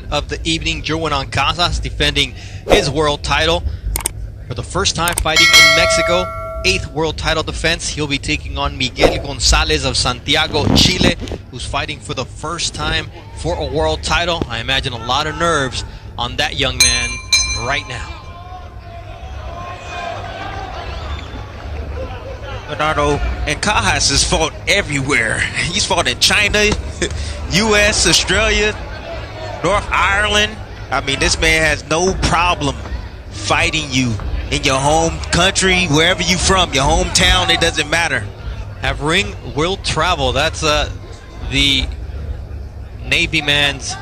fight of the evening. Jerwin Ancajas defending his world title for the first time fighting in Mexico. 8th world title defense. He'll be taking on Miguel Gonzalez of Santiago, Chile, who's fighting for the first time for a world title. I imagine a lot of nerves on that young man right now. Bernardo, Ancajas has fought everywhere. He's fought in China, U.S., Australia, North Ireland. I mean, this man has no problem fighting you in your home country, wherever you from, your hometown, it doesn't matter. Have ring will travel. That's the Navy man's,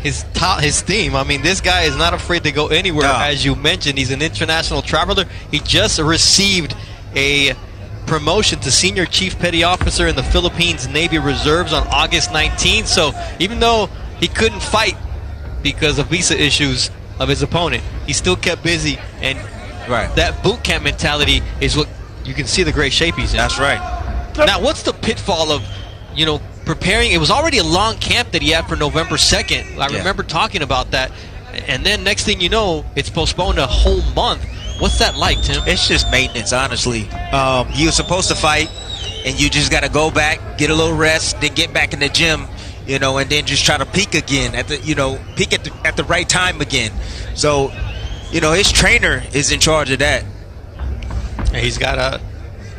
his theme. I mean, this guy is not afraid to go anywhere. No. As you mentioned, he's an international traveler. He just received a promotion to Senior Chief Petty Officer in the Philippines Navy Reserves on August 19th. So even though he couldn't fight because of visa issues of his opponent, he still kept busy. And that boot camp mentality is what you can see the great shape he's in. That's right. Now, what's the pitfall of, preparing? It was already a long camp that he had for November 2nd. I remember talking about that. And then next thing you know, it's postponed a whole month. What's that like, Tim? It's just maintenance, honestly. You're supposed to fight, and you just got to go back, get a little rest, then get back in the gym, and then just try to peak again at the, peak at the right time again. So, his trainer is in charge of that. And he's got a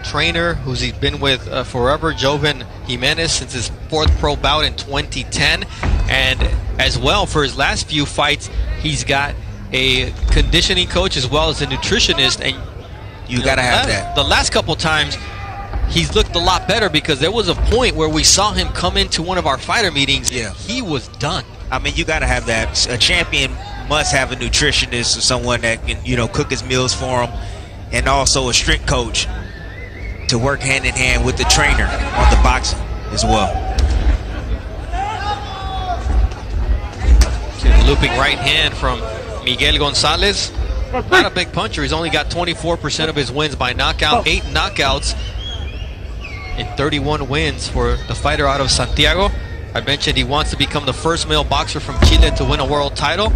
trainer he's been with forever, Joven Jimenez, since his 4th pro bout in 2010. And as well, for his last few fights, he's got a conditioning coach as well as a nutritionist. And you got to have that. The last couple times, he's looked a lot better, because there was a point where we saw him come into one of our fighter meetings. Yeah. He was done. I mean, you got to have that. A champion must have a nutritionist or someone that can, cook his meals for him, and also a strength coach to work hand in hand with the trainer on the boxing as well. Looping right hand from Miguel Gonzalez. Not a big puncher. He's only got 24% of his wins by knockout. 8 knockouts in 31 wins for the fighter out of Santiago. I mentioned he wants to become the first male boxer from Chile to win a world title.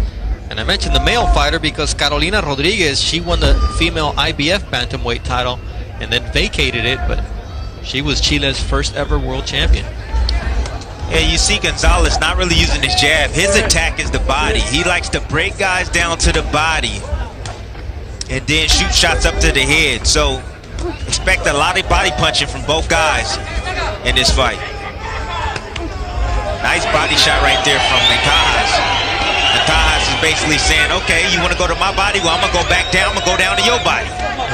And I mentioned the male fighter because Carolina Rodriguez, she won the female IBF bantamweight title and then vacated it, but she was Chile's first ever world champion. Yeah, you see Gonzalez not really using his jab. His attack is the body. He likes to break guys down to the body and then shoot shots up to the head. So expect a lot of body punching from both guys in this fight. Nice body shot right there from Ancajas. Ancajas is basically saying, okay, you want to go to my body? Well, I'm going to go back down. I'm going to go down to your body.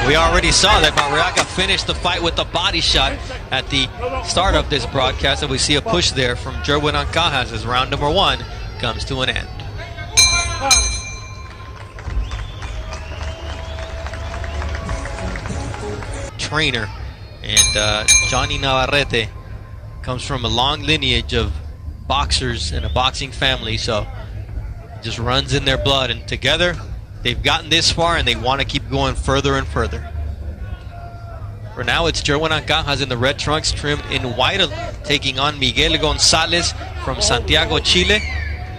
We already saw that Barriaga finished the fight with a body shot at the start of this broadcast, and we see a push there from Jerwin Ancajas as round number 1 comes to an end. Trainer, and Johnny Navarrete comes from a long lineage of boxers and a boxing family, so it just runs in their blood, and together they've gotten this far and they want to keep going further and further. For now, it's Jerwin Ancajas in the red trunks trimmed in white, taking on Miguel Gonzalez from Santiago, Chile.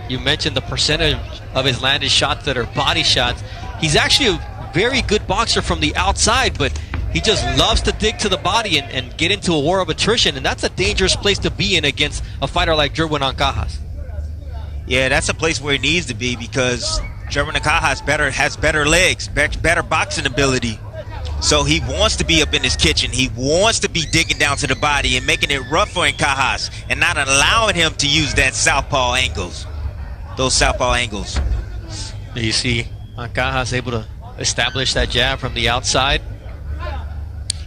You mentioned the percentage of his landed shots that are body shots. He's actually a very good boxer from the outside, but he just loves to dig to the body and get into a war of attrition, and that's a dangerous place to be in against a fighter like Jerwin Ancajas. Yeah, that's a place where he needs to be, because Jerwin Ancajas has better legs, better boxing ability. So he wants to be up in his kitchen. He wants to be digging down to the body and making it rough for Ancajas and not allowing him to use that southpaw angles, those southpaw angles. Do you see Ancajas able to establish that jab from the outside?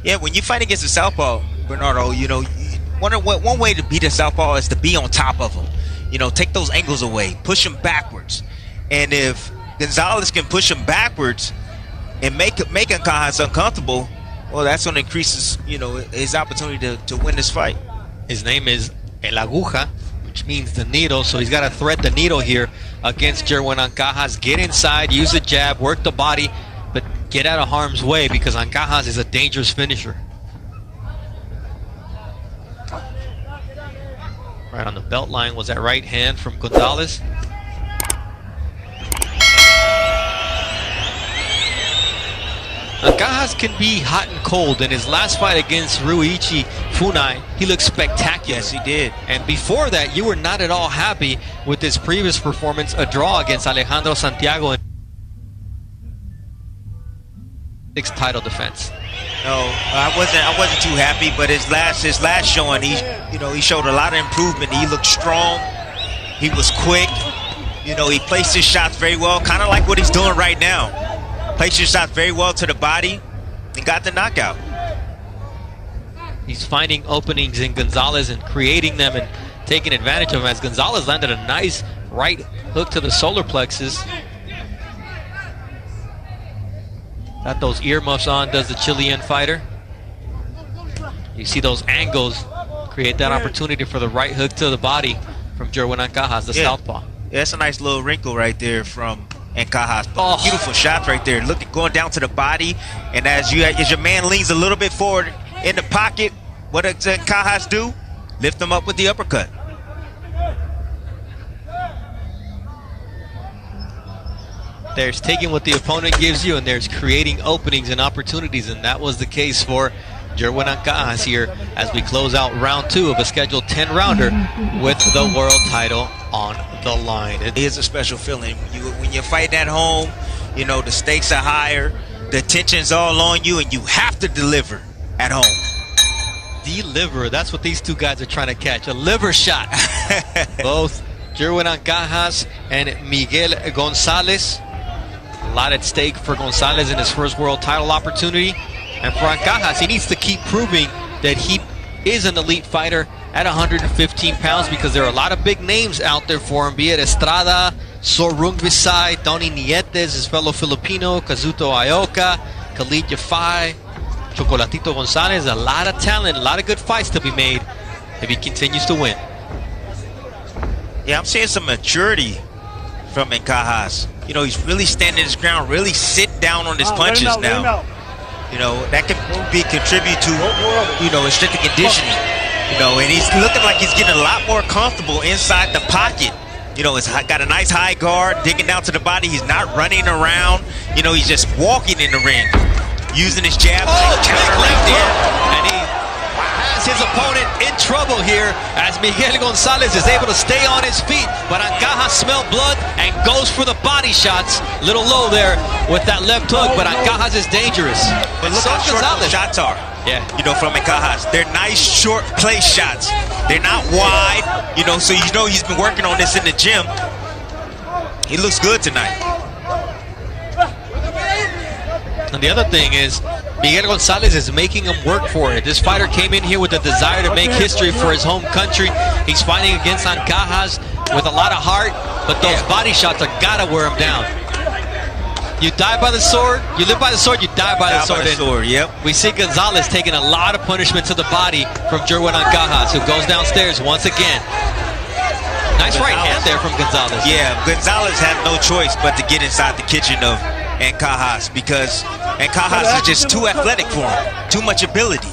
Yeah, when you fight against a southpaw, Bernardo, one way to beat a southpaw is to be on top of him. Take those angles away, push him backwards. And if Gonzalez can push him backwards and make Ancajas uncomfortable, well, that's going to increase his opportunity to win this fight. His name is El Aguja, which means the needle, so he's got to thread the needle here against Jerwin Ancajas. Get inside, use the jab, work the body, but get out of harm's way, because Ancajas is a dangerous finisher. Right on the belt line was that right hand from Gonzalez. Ancajas can be hot and cold. In his last fight against Ruichi Funai, he looked spectacular. Yes, he did. And before that, you were not at all happy with his previous performance, a draw against Alejandro Santiago in sixth title defense. No, I wasn't too happy, but his last showing, he showed a lot of improvement. He looked strong. He was quick. He placed his shots very well, kind of like what he's doing right now. Placed his shots very well to the body and got the knockout. He's finding openings in Gonzalez and creating them and taking advantage of them, as Gonzalez landed a nice right hook to the solar plexus. Got those earmuffs on, does the Chilean fighter. You see those angles create that opportunity for the right hook to the body from Jerwin Ancajas, the southpaw. Yeah, that's a nice little wrinkle right there from Ancajas. Beautiful shots right there. Look at going down to the body, and as your man leans a little bit forward in the pocket, what does Ancajas do? Lift him up with the uppercut. There's taking what the opponent gives you, and there's creating openings and opportunities, and that was the case for Jerwin Ancajas here as we close out round 2 of a scheduled 10-rounder with the world title on the line. It is a special feeling. When you're fighting at home, the stakes are higher, the tension's all on you, and you have to deliver at home. Deliver, that's what these two guys are trying to catch, a liver shot. Both Jerwin Ancajas and Miguel Gonzalez. A lot at stake for Gonzalez in his first world title opportunity. And for Ancajas, he needs to keep proving that he is an elite fighter at 115 pounds, because there are a lot of big names out there for him, be it Estrada, Sorung Visay, Tony Nietes, his fellow Filipino, Kazuto Ioka, Khalid Yafai, Chocolatito Gonzalez. A lot of talent, a lot of good fights to be made if he continues to win. Yeah, I'm seeing some maturity from Ancajas. He's really standing his ground, really sitting down on his punches now. That could contribute to, his strength and conditioning. And he's looking like he's getting a lot more comfortable inside the pocket. He's got a nice high guard, digging down to the body. He's not running around. He's just walking in the ring, using his jab. Counter left there, and he has his opponent in trouble here as Miguel Gonzalez is able to stay on his feet, but Ancajas smelled blood and goes for the body shots. Little low there with that left hook, but Ancajas is dangerous. But look how short those shots are. Yeah. From Ancajas. They're nice short place shots. They're not wide, so he's been working on this in the gym. He looks good tonight. And the other thing is, Miguel Gonzalez is making him work for it. This fighter came in here with a desire to make history for his home country. He's fighting against Ancajas with a lot of heart, but those body shots are gotta wear him down. You die by the sword, you live by the sword, you die by the sword. Yep. We see Gonzalez taking a lot of punishment to the body from Jerwin Ancajas, who goes downstairs once again. Nice right hand there from Gonzalez. Yeah, Gonzalez had no choice but to get inside the kitchen of Ancajas, because Ancajas is just too athletic for him. Too much ability.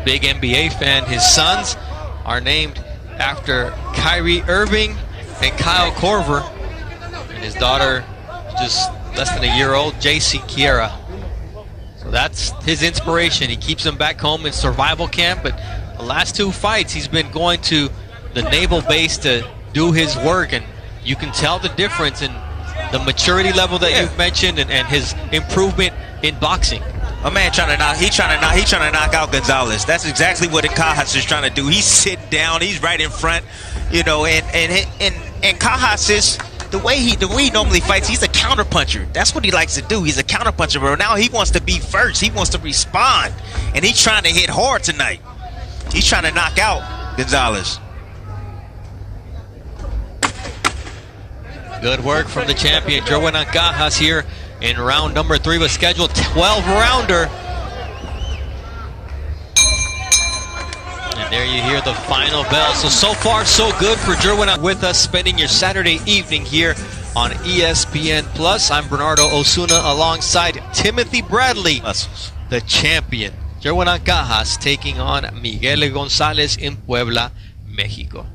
Big NBA fan. His sons are named after Kyrie Irving and Kyle Korver. And his daughter, just less than a year old, JC Kiera. So that's his inspiration. He keeps him back home in survival camp, but the last 2 fights he's been going to the naval base to do his work, and you can tell the difference in the maturity level that you've mentioned and his improvement in boxing. A man trying to knock out Gonzalez. That's exactly what Ancajas is trying to do. He's sitting down, he's right in front, and Ancajas is the way he normally fights. He's a counter puncher. That's what he likes to do. He's a counter puncher, but now he wants to be first. He wants to respond, and he's trying to hit hard tonight. He's trying to knock out Gonzalez. Good work from the champion, Jerwin Ancajas, here in round number 3 of a scheduled 12-rounder. And there you hear the final bell. So far, so good for Jerwin. With us, spending your Saturday evening here on ESPN+. I'm Bernardo Osuna alongside Timothy Bradley, the champion. Jerwin Ancajas taking on Miguel Gonzalez in Puebla, Mexico.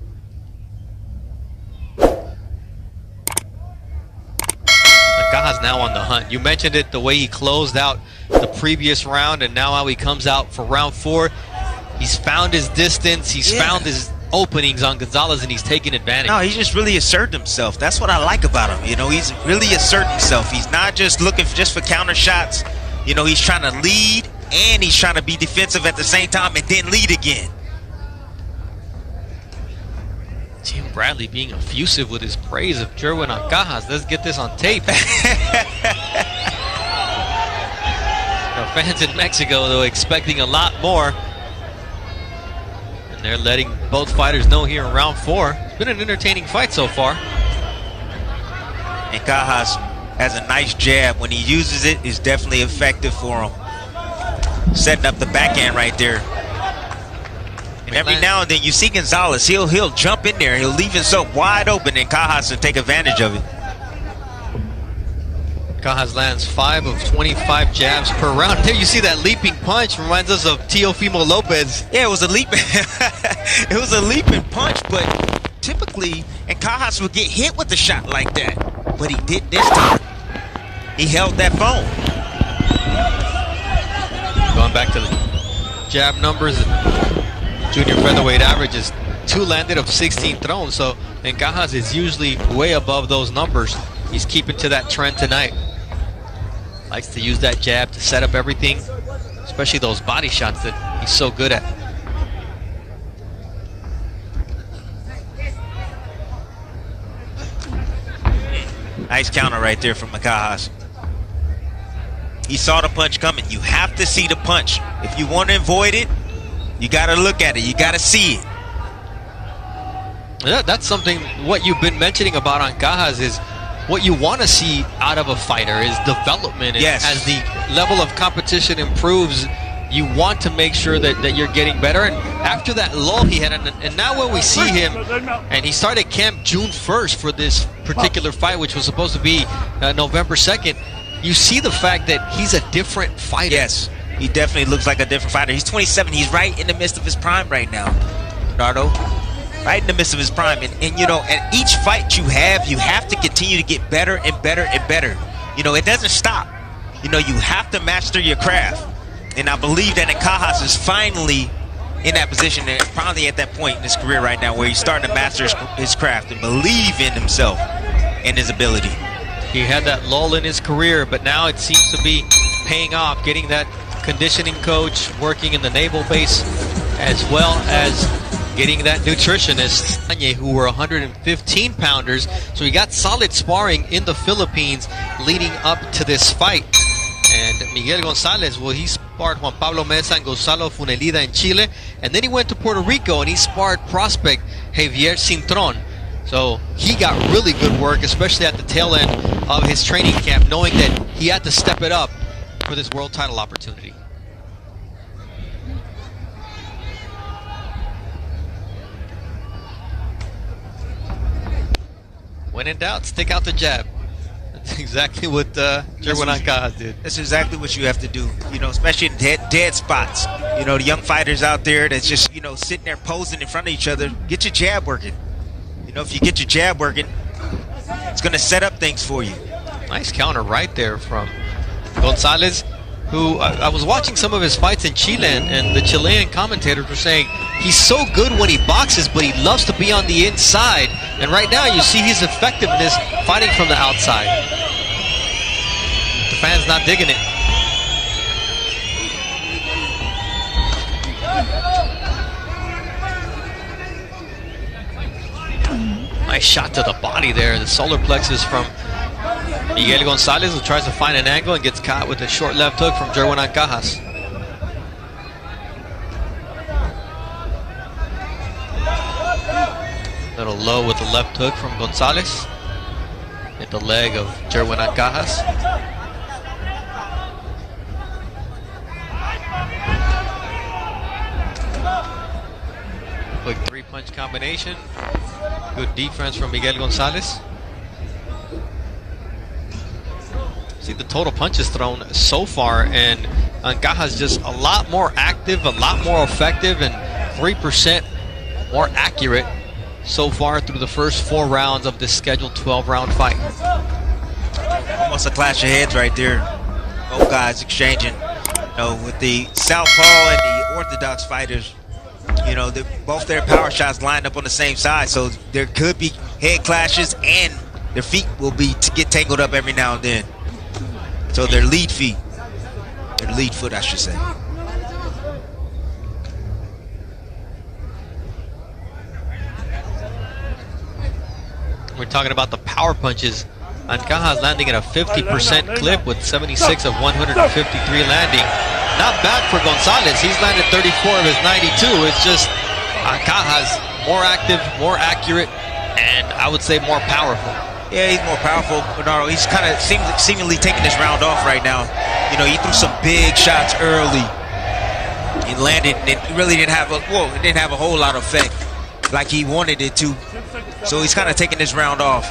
Ancajas now on the hunt. You mentioned it, the way he closed out the previous round, and now how he comes out for round 4. He's found his distance. He's found his openings on Gonzalez, and he's taking advantage. No, he just really asserted himself. That's what I like about him. You know, he's really asserting himself. He's not just looking just for counter shots. You know, he's trying to lead, and he's trying to be defensive at the same time and then lead again. Jim Bradley being effusive with his praise of Jerwin Ancajas. Let's get this on tape. The fans in Mexico, though, expecting a lot more. And they're letting both fighters know here in round 4. It's been an entertaining fight so far. Ancajas has a nice jab. When he uses it, it's definitely effective for him. Setting up the backhand right there. And every now and then you see Gonzalez, he'll jump in there, he'll leave himself wide open, and Ancajas will take advantage of it. Ancajas lands 5 of 25 jabs per round. There you see that leaping punch, reminds us of Teofimo Lopez. Yeah, it was a leap. It was a leaping punch, but typically Ancajas would get hit with a shot like that, but he did this time. He held that phone. Going back to the jab numbers, junior featherweight average is 2 landed of 16 thrown, so Ancajas is usually way above those numbers. He's keeping to that trend tonight. Likes to use that jab to set up everything, especially those body shots that he's so good at. Nice counter right there from Ancajas. He saw the punch coming. You have to see the punch. If you want to avoid it, you got to look at it. You got to see it. Yeah, that's something, what you've been mentioning about Ancajas is what you want to see out of a fighter is development. And yes. As the level of competition improves, you want to make sure that you're getting better. And after that lull he had, and now when we see him, and he started camp June 1st for this particular fight, which was supposed to be November 2nd, you see the fact that he's a different fighter. Yes, he definitely looks like a different fighter. He's 27. He's right in the midst of his prime right now, Nardo. Right in the midst of his prime. And you know, at each fight you have to continue to get better and better and better. You know, it doesn't stop. You know, you have to master your craft. And I believe that Ancajas is finally in that position, and probably at that point in his career right now where he's starting to master his craft and believe in himself and his ability. He had that lull in his career, but now it seems to be paying off, getting that conditioning coach, working in the naval base, as well as getting that nutritionist, who were 115-pounders. So he got solid sparring in the Philippines leading up to this fight. And Miguel Gonzalez, well, he sparred Juan Pablo Mesa and Gonzalo Funelida in Chile. And then he went to Puerto Rico and he sparred prospect Javier Cintron. So he got really good work, especially at the tail end of his training camp, knowing that he had to step it up for this world title opportunity. When in doubt, stick out the jab. That's exactly what Jerwin Ancajas did. That's exactly what you have to do, you know, especially in dead spots. You know, the young fighters out there that's just, you know, sitting there posing in front of each other. Get your jab working. You know, if you get your jab working, it's going to set up things for you. Nice counter right there from Gonzalez, who I was watching some of his fights in Chile, and the Chilean commentators were saying he's so good when he boxes, but he loves to be on the inside. And right now you see his effectiveness fighting from the outside. The fans not digging it. Nice shot to the body there. The solar plexus from Miguel Gonzalez, who tries to find an angle and gets caught with a short left hook from Jerwin Ancajas. Little low with the left hook from Gonzalez. Hit the leg of Jerwin Ancajas. Quick 3-punch combination. Good defense from Miguel Gonzalez. See the total punches thrown so far, and Ancajas just a lot more active, a lot more effective, and 3% more accurate so far through the first 4 rounds of this scheduled 12-round fight. Almost a clash of heads right there. Both guys exchanging. With the southpaw and the orthodox fighters, both their power shots lined up on the same side, so there could be head clashes, and their feet will get tangled up every now and then. So their lead foot, I should say. We're talking about the power punches. Ancajas landing at a 50% clip with 76 of 153 landing. Not bad for Gonzalez. He's landed 34 of his 92. It's just Ancajas more active, more accurate, and I would say more powerful. Yeah, he's more powerful, Bernardo. He's kind of seemingly taking this round off right now. He threw some big shots early. He landed, and it really didn't have a whole lot of effect like he wanted it to. So he's kind of taking this round off.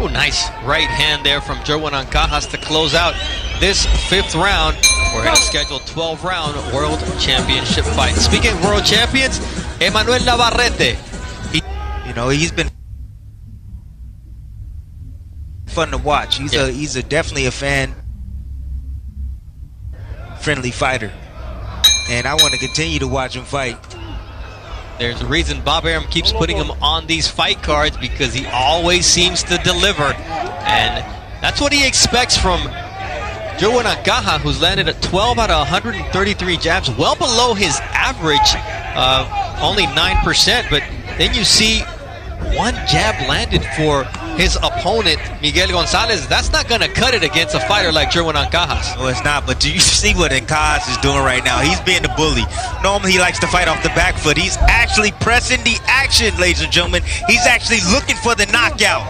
Oh, nice right hand there from Jerwin Ancajas to close out this 5th round. We're in a scheduled 12-round World Championship fight. Speaking of World Champions, Emmanuel Navarrete. He's been fun to watch. He's definitely a fan-friendly fighter, and I want to continue to watch him fight. There's a reason Bob Arum keeps putting him on these fight cards, because he always seems to deliver. And that's what he expects from Jerwin Ancajas, who's landed at 12 out of 133 jabs, well below his average, only 9%. But then you see 1 jab landed for his opponent, Miguel Gonzalez. That's not going to cut it against a fighter like Jerwin Ancajas. No, it's not. But do you see what Ancajas is doing right now? He's being the bully. Normally, he likes to fight off the back foot. He's actually pressing the action, ladies and gentlemen. He's actually looking for the knockout.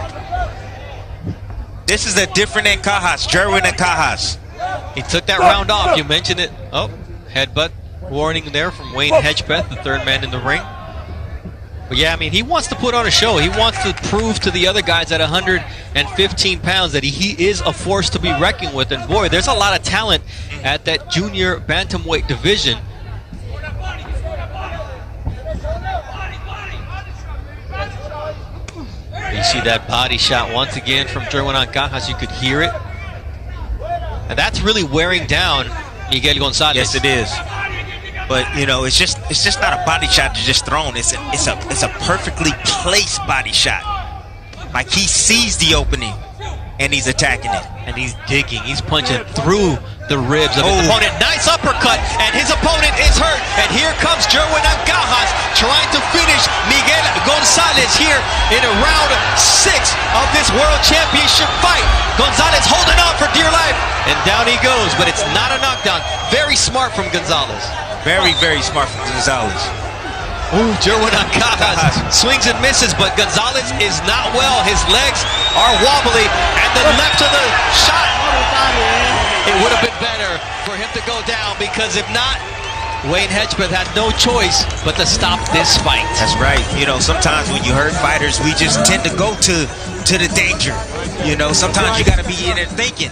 This is a different Ancajas, Jerwin Ancajas. He took that round off. You mentioned it. Oh, headbutt warning there from Wayne Hedgepeth, the 3rd man in the ring. But yeah, I mean, he wants to put on a show. He wants to prove to the other guys at 115 pounds that he is a force to be reckoned with. And boy, there's a lot of talent at that junior bantamweight division. You see that body shot once again from Jerwin Ancajas. You could hear it. And that's really wearing down Miguel Gonzalez. Yes, it is. But it's just not a body shot that's just thrown. It's a perfectly placed body shot. Like he sees the opening and he's attacking it. And he's digging. He's punching through the ribs of his opponent. Nice uppercut, and his opponent is hurt. And here comes Jerwin Ancajas trying to finish Miguel Gonzalez here in a round 6 of this World Championship fight. Gonzalez holding on for dear life, and down he goes. But it's not a knockdown. Very smart from Gonzalez. Very, very smart from Gonzalez. Ooh, Jerwin Ancajas swings and misses, but Gonzalez is not well. His legs are wobbly, and the left of the shot, it would have been better for him to go down, because if not, Wayne Hedgepeth had no choice but to stop this fight. That's right. Sometimes when you hurt fighters, we just tend to go to the danger. Sometimes you got to be in there thinking,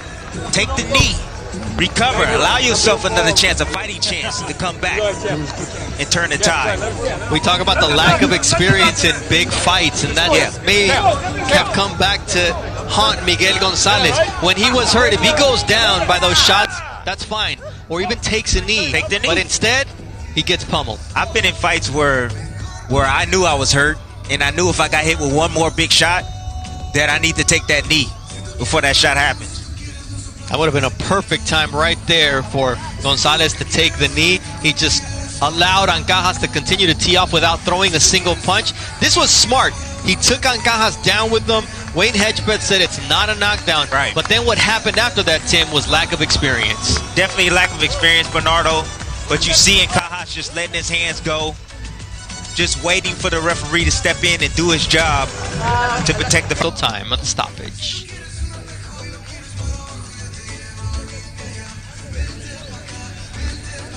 take the knee. Recover, allow yourself another chance, a fighting chance to come back and turn the tide. We talk about the lack of experience in big fights, and that may have come back to haunt Miguel Gonzalez. When he was hurt, if he goes down by those shots, that's fine. Or even takes a knee. Take the knee. But instead, he gets pummeled. I've been in fights where I knew I was hurt, and I knew if I got hit with one more big shot, that I need to take that knee before that shot happens. That would have been a perfect time right there for Gonzalez to take the knee. He just allowed Ancajas to continue to tee off without throwing a single punch. This was smart. He took Ancajas down with them. Wayne Hedgepeth said it's not a knockdown. Right. But then what happened after that, Tim, was lack of experience. Definitely lack of experience, Bernardo. But you see Ancajas just letting his hands go, just waiting for the referee to step in and do his job to protect the time of the stoppage.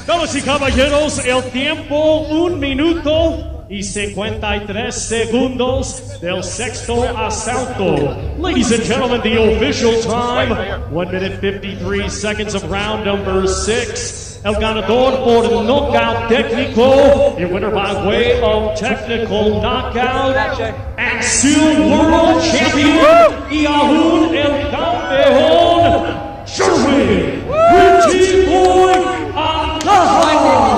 Damas y caballeros, el tiempo 1 minuto y 53 segundos del sexto asalto. Ladies and gentlemen, the official time, 1 minute 53 seconds of round number 6. el ganador por knockout técnico, y winner by way of technical knockout, and still world champion, Yahoo!